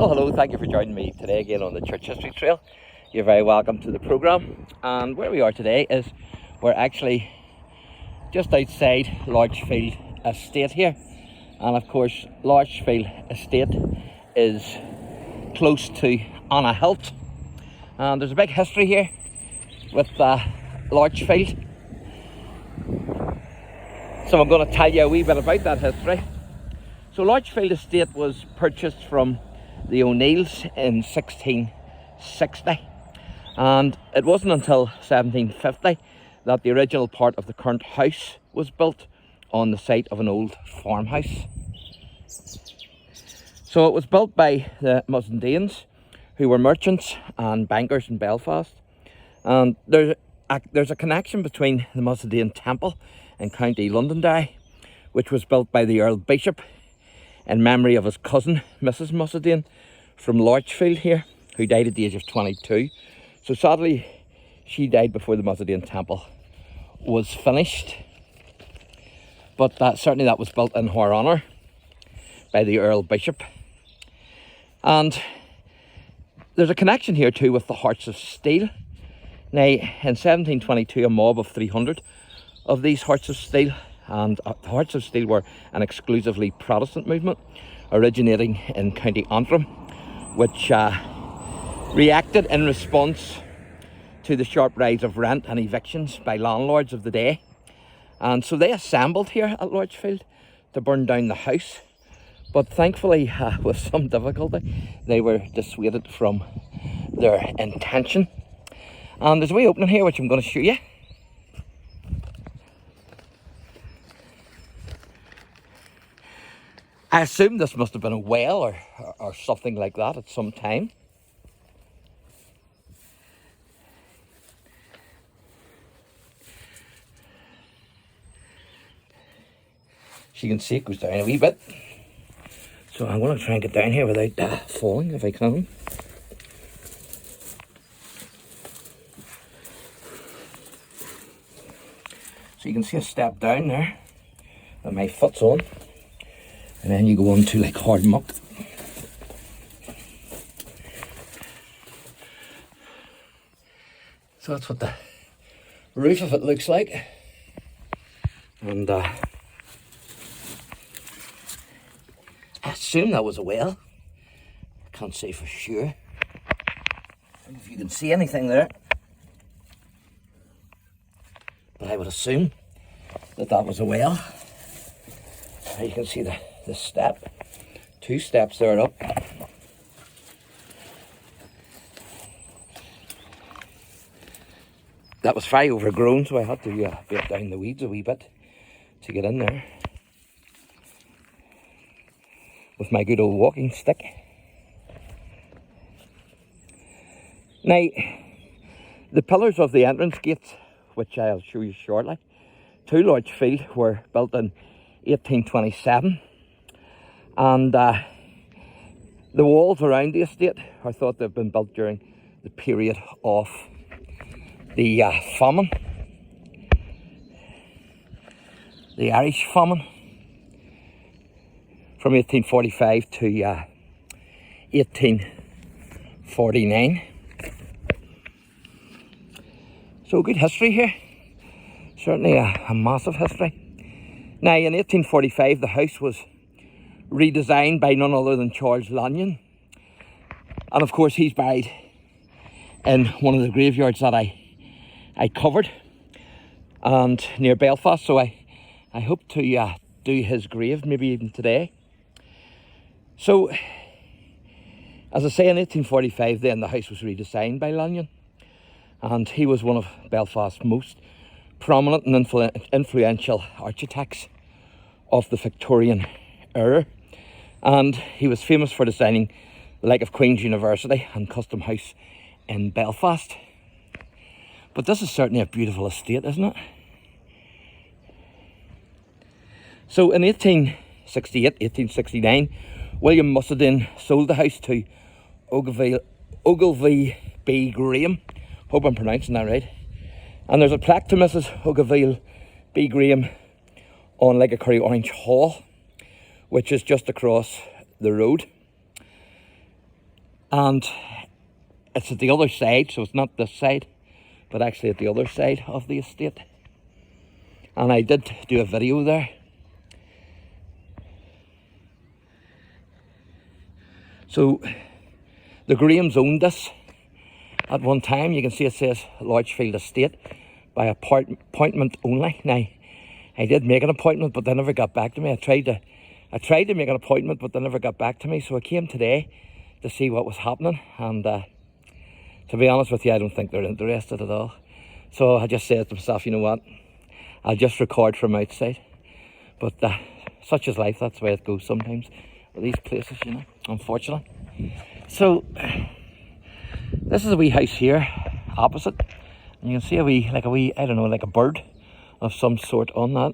Well, hello, thank you for joining me today again on the Church History Trail. You're very welcome to the programme. And where we are today is we're actually just outside LARCHFIELD Estate here. And of course, LARCHFIELD Estate is close to Anna Hilt. And there's a big history here with LARCHFIELD. So I'm going to tell you a wee bit about that history. So LARCHFIELD Estate was purchased from the O'Neills in 1660, and it wasn't until 1750 that the original part of the current house was built on the site of an old farmhouse. So it was built by the Musseldanes, who were merchants and bankers in Belfast, and there's a connection between the Mussaldane Temple in County Londonderry, which was built by the Earl Bishop in memory of his cousin, Mrs. Mussaldane, from LARCHFIELD here, who died at the age of 22. So sadly, she died before the Mussaldane Temple was finished. But certainly that was built in her honour by the Earl Bishop. And there's a connection here too with the Hearts of Steel. Now, in 1722, a mob of 300 of these Hearts of Steel, and the Hearts of Steel were an exclusively Protestant movement originating in County Antrim, which reacted in response to the sharp rise of rent and evictions by landlords of the day. And so they assembled here at LARCHFIELD to burn down the house, but thankfully with some difficulty they were dissuaded from their intention. And there's a wee opening here which I'm going to show you. I assume this must have been a well or something like that at some time. So you can see it goes down a wee bit. So I'm going to try and get down here without falling if I can. So you can see a step down there that my foot's on. And then you go on to like hard muck. So that's what the roof of it looks like. And I assume that was a well. I can't say for sure. I don't know if you can see anything there. But I would assume that was a well. You can see the step, 2 steps there up. That was very overgrown, so I had to bait down the weeds a wee bit to get in there with my good old walking stick. Now, the pillars of the entrance gates, which I'll show you shortly, to LARCHFIELD were built in 1827. And the walls around the estate are thought to have been built during the period of the famine, the Irish famine, from 1845 to 1849. So good history here, certainly a massive history. Now, in 1845, the house was redesigned by none other than Charles Lanyon, and of course he's buried in one of the graveyards that I covered and near Belfast, so I hope to do his grave maybe even today. So as I say, in 1845 then the house was redesigned by Lanyon, and he was one of Belfast's most prominent and influential architects of the Victorian era. And he was famous for designing the like of Queen's University and Custom House in Belfast. But this is certainly a beautiful estate, isn't it? So in 1868, 1869, William Mussaldane sold the house to Ogilvie B. Graham. Hope I'm pronouncing that right. And there's a plaque to Mrs. Ogilvie B. Graham on like a Curry Orange Hall, which is just across the road. And it's at the other side, so it's not this side, but actually at the other side of the estate. And I did do a video there. So the Grahams owned this at one time. You can see it says LARCHFIELD Estate by appointment only. Now, I did make an appointment, but they never got back to me. I tried to make an appointment, but they never got back to me. So I came today to see what was happening. And to be honest with you, I don't think they're interested at all. So I just said to myself, you know what? I'll just record from outside. But such is life. That's the way it goes sometimes with these places, you know, unfortunately. So this is a wee house here opposite. And you can see a wee, I don't know, like a bird of some sort on that.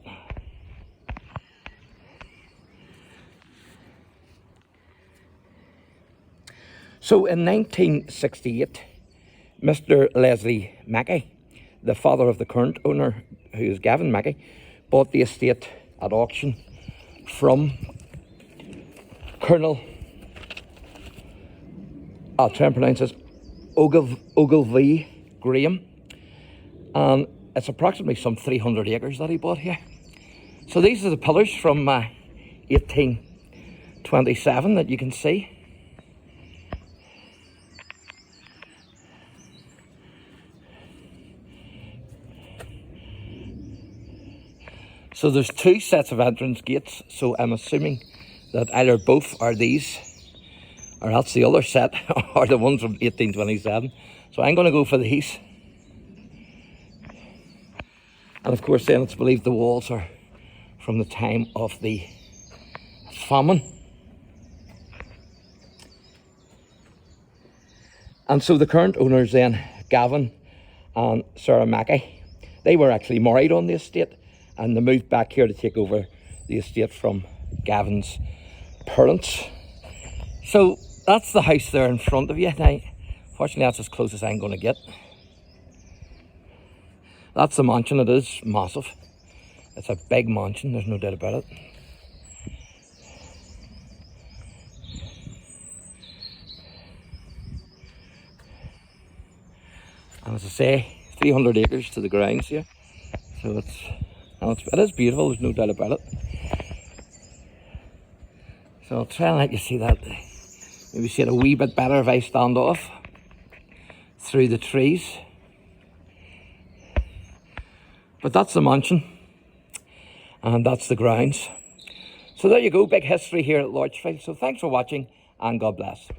So in 1968, Mr. Leslie Mackey, the father of the current owner, who is Gavin Mackey, bought the estate at auction from Colonel, I'll try and pronounce this, Ogilvy Graham. And it's approximately some 300 acres that he bought here. So these are the pillars from 1827 that you can see. So there's two sets of entrance gates, so I'm assuming that either both are these, or else the other set are the ones from 1827. So I'm going to go for these. And of course then it's believed the walls are from the time of the famine. And so the current owners then, Gavin and Sarah Mackey, they were actually married on the estate, and they moved back here to take over the estate from Gavin's parents. So that's the house there in front of you. Now, fortunately that's as close as I'm going to get. That's the mansion. It is massive. It's a big mansion, there's no doubt about it. And as I say, 300 acres to the grounds here. So it is beautiful, there's no doubt about it. So I'll try and let you see that. Maybe see it a wee bit better if I stand off through the trees. But that's the mansion, and that's the grounds. So there you go, big history here at LARCHFIELD. So thanks for watching, and God bless.